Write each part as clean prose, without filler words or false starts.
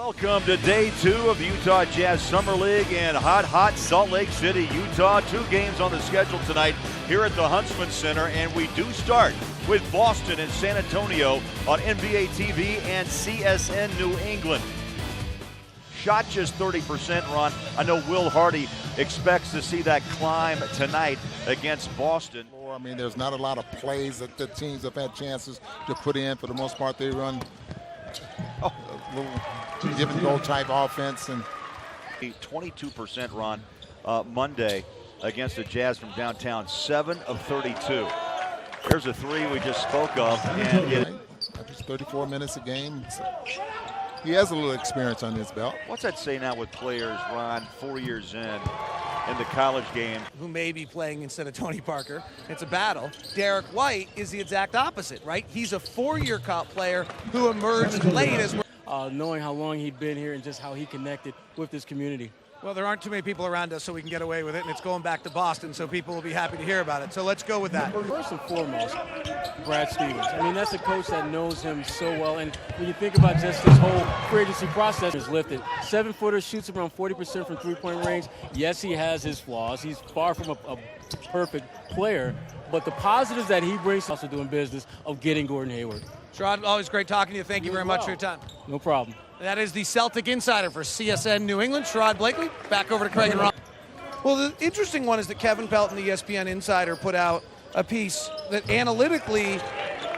Welcome to day 2 of Utah Jazz Summer League in hot Salt Lake City, Utah. 2 games on the schedule tonight here at the Huntsman Center, and we do start with Boston and San Antonio on NBA TV and CSN New England. Shot just 30%, Ron. I know Will Hardy expects to see that climb tonight against Boston. I mean, there's not a lot of plays that the teams have had chances to put in. For the most part, they run a little give and go type offense. And 22%, Ron, Monday against the Jazz from downtown, 7 of 32. There's a 3 we just spoke of. And it's 34 minutes a game. So he has a little experience on his belt. What's that say now with players, Ron, 4 years in the college game? Who may be playing instead of Tony Parker. It's a battle. Derek White is the exact opposite, right? He's a 4-year cop player who emerged late as knowing how long he'd been here and just how he connected with this community. well, there aren't too many people around us, so we can get away with it, and it's going back to Boston, so people will be happy to hear about it. So let's go with that. First and foremost, Brad Stevens. I mean, that's a coach that knows him so well, and when you think about just this whole free agency process, is lifted. 7-footer, shoots around 40% from three-point range. Yes, he has his flaws. He's far from a perfect player, but the positives that he brings, also doing business of getting Gordon Hayward. Sherrod, always great talking to you. Thank you very much for your time. No problem. That is the Celtic insider for CSN New England, Sherrod Blakely. Back over to Craig and Ron. Well, the interesting one is that Kevin Pelton, the ESPN insider, put out a piece that analytically,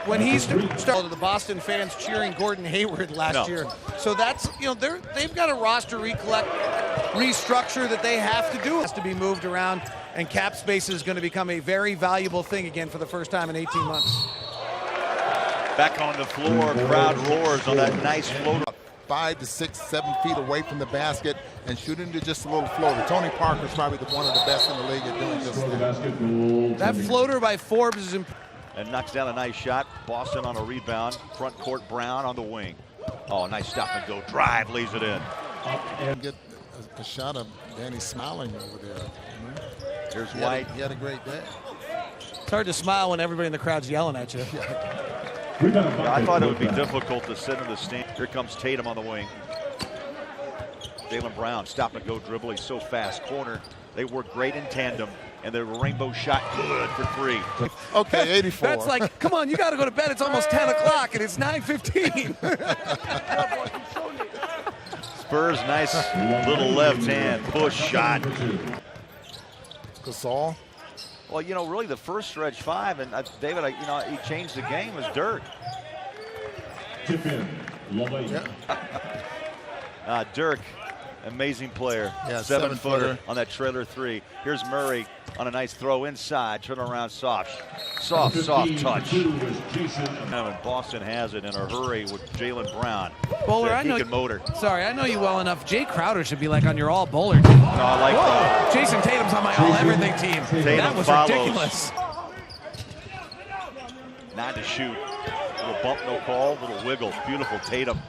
when he started, the Boston fans cheering Gordon Hayward last year. So that's, you know, they've got a roster restructure that they have to do. It has to be moved around, and cap space is going to become a very valuable thing again for the first time in 18 months. Back on the floor, crowd roars on that nice floater. 5 to 6, 7 feet away from the basket and shooting to just a little floater. Tony Parker's probably one of the best in the league at doing just that. That floater by Forbes is and knocks down a nice shot. Boston on a rebound. Front court, Brown on the wing. Oh, nice stop and go drive, lays it in. And get a shot of Danny smiling over there. Here's White. He had a great day. It's hard to smile when everybody in the crowd's yelling at you. I thought it would be difficult to sit in the stand. Here comes Tatum on the wing. Jaylen Brown, stop and go dribble. He's so fast. Corner. They work great in tandem. And the rainbow shot good for 3. Okay, 84. That's like, come on, you got to go to bed. It's almost 10 o'clock and it's 9:15. Spurs, nice little left hand push shot. Gasol. Well, you know, really the first stretch 5, and David, you know, he changed the game, was Dirk. Dirk, amazing player. Yeah, 7-footer on that trailer 3. Here's Murray on a nice throw inside, turn around, soft touch. And Boston has it in a hurry with Jaylen Brown. Bowler, I know. Motor. Sorry, I know you well enough. Jay Crowder should be like on your all bowler team. No, I like that. Jason Tatum's on my all everything team. Tatum that was follows. ridiculous. 9 to shoot. Little bump, no call, little wiggle. Beautiful Tatum.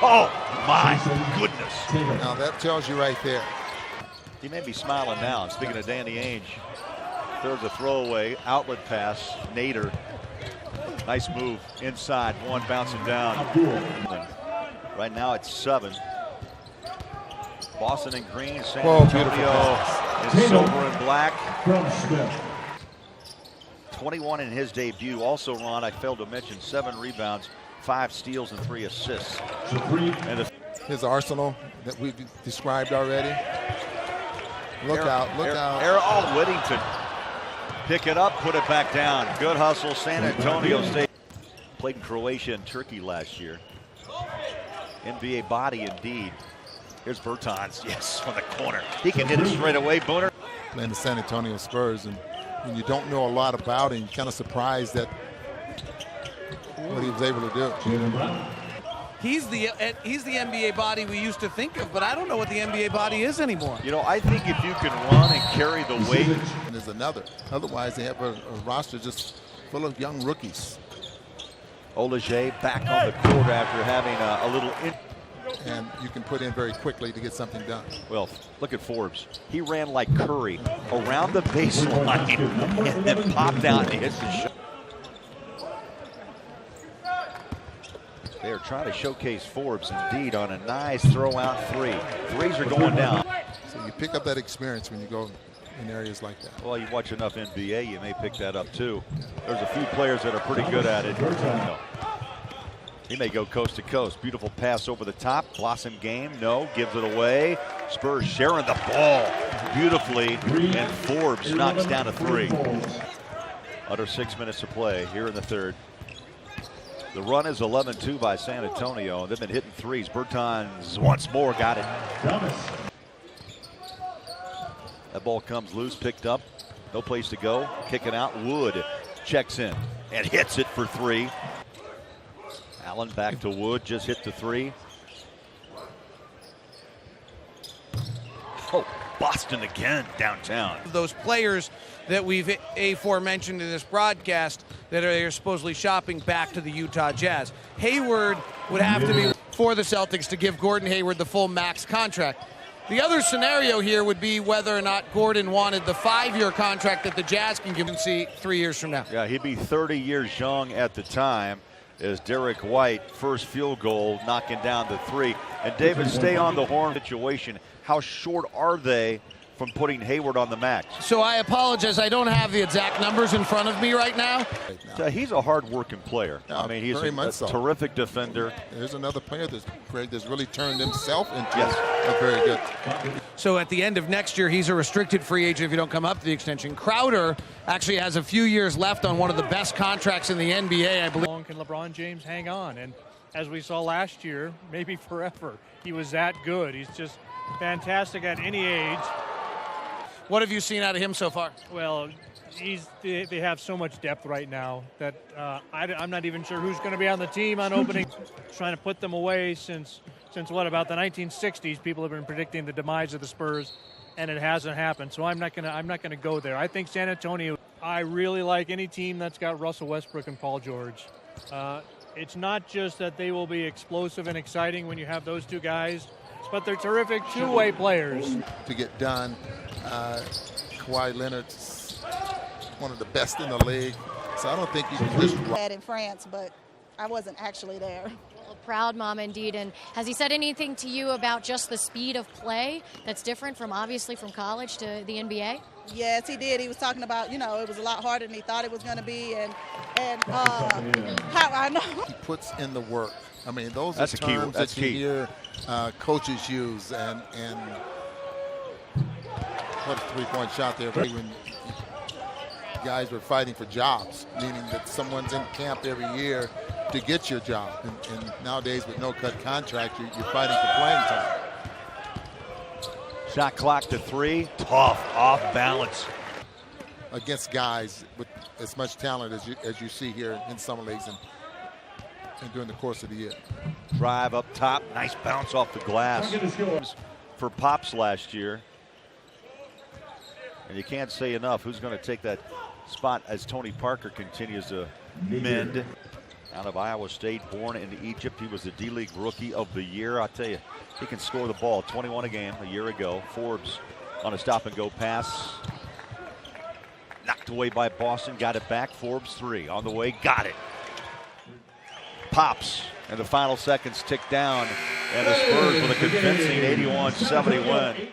Oh, my goodness. Now that tells you right there. He may be smiling now. And speaking of Danny Ainge, there's a throwaway outlet pass. Nader. Nice move inside. 1 bouncing down. Right now it's 7. Boston in green. San Antonio is silver and black. 21 in his debut. Also, Ron, I failed to mention 7 rebounds, 5 steals, and 3 assists. And his arsenal that we described already. Look out. Oh, Whittington. Pick it up, put it back down. Good hustle, San Antonio State. Played in Croatia and Turkey last year. NBA body indeed. Here's Bertans, yes, on the corner. He can hit it straight away, Booner. Playing the San Antonio Spurs, and when you don't know a lot about him, you're kind of surprised at what he was able to do. He's the NBA body we used to think of, but I don't know what the NBA body is anymore. You know, I think if you can run and carry the weight. And there's another. Otherwise, they have a roster just full of young rookies. Olajay back on the court after having a little. And you can put in very quickly to get something done. Well, look at Forbes. He ran like Curry around the baseline and then popped out and hits the shot. They're trying to showcase Forbes indeed on a nice throw out three. Threes are going down. So you pick up that experience when you go in areas like that. Well, you watch enough NBA, you may pick that up too. There's a few players that are pretty good at it. No. He may go coast to coast. Beautiful pass over the top. Blossom game. No. Gives it away. Spurs sharing the ball beautifully. And Forbes knocks down a three. Under 6 minutes to play here in the third. The run is 11-2 by San Antonio. They've been hitting threes. Bertans once more got it. That ball comes loose, picked up. No place to go. Kicking out. Wood checks in and hits it for three. Allen back to Wood, just hit the three. Oh, Boston again downtown. Those players that we've aforementioned in this broadcast that are supposedly shopping back to the Utah Jazz. Hayward would have to be for the Celtics to give Gordon Hayward the full max contract. The other scenario here would be whether or not Gordon wanted the 5-year contract that the Jazz can give him 3 years from now. Yeah, he'd be 30 years young at the time as Derek White, first field goal, knocking down the three. And David, stay on the horn situation. How short are they from putting Hayward on the max? So I apologize, I don't have the exact numbers in front of me right now. So he's a hard-working player. Yeah, I mean, he's a terrific defender. There's another player that's, Greg, that's really turned himself into Yes. a very good. So at the end of next year, he's a restricted free agent if you don't come up to the extension. Crowder actually has a few years left on one of the best contracts in the NBA, I believe. How long can LeBron James hang on? And as we saw last year, maybe forever. He was that good. He's just fantastic at any age. What have you seen out of him so far? Well, they have so much depth right now that I'm not even sure who's going to be on the team on opening. Trying to put them away since what, about the 1960s? People have been predicting the demise of the Spurs, and it hasn't happened. So I'm not gonna go there. I think San Antonio. I really like any team that's got Russell Westbrook and Paul George. It's not just that they will be explosive and exciting when you have those two guys, but they're terrific two-way players. To get done. Kawhi Leonard's one of the best in the league, so I don't think you can just. Had in France, but I wasn't actually there. A proud mom indeed. And has he said anything to you about just the speed of play that's different from obviously from college to the NBA? Yes, he did. He was talking about, it was a lot harder than he thought it was going to be, and how I know. He puts in the work. I mean, those That's are a key. terms That's that you key. hear coaches use, and what a three-point shot there when guys were fighting for jobs, meaning that someone's in camp every year to get your job. And nowadays with no-cut contract, you're fighting for playing time. Shot clock to three. Tough, off balance. Against guys with as much talent as you see here in summer leagues and during the course of the year. Drive up top. Nice bounce off the glass. For Pops last year. And you can't say enough who's going to take that spot as Tony Parker continues to mend. Out of Iowa State, born in Egypt. He was the D-League Rookie of the Year. I'll tell you, he can score the ball. 21 a game a year ago. Forbes on a stop-and-go pass. Knocked away by Boston. Got it back. Forbes three. On the way. Got it. Pops. And the final seconds tick down. And the Spurs with a convincing 81-70 win.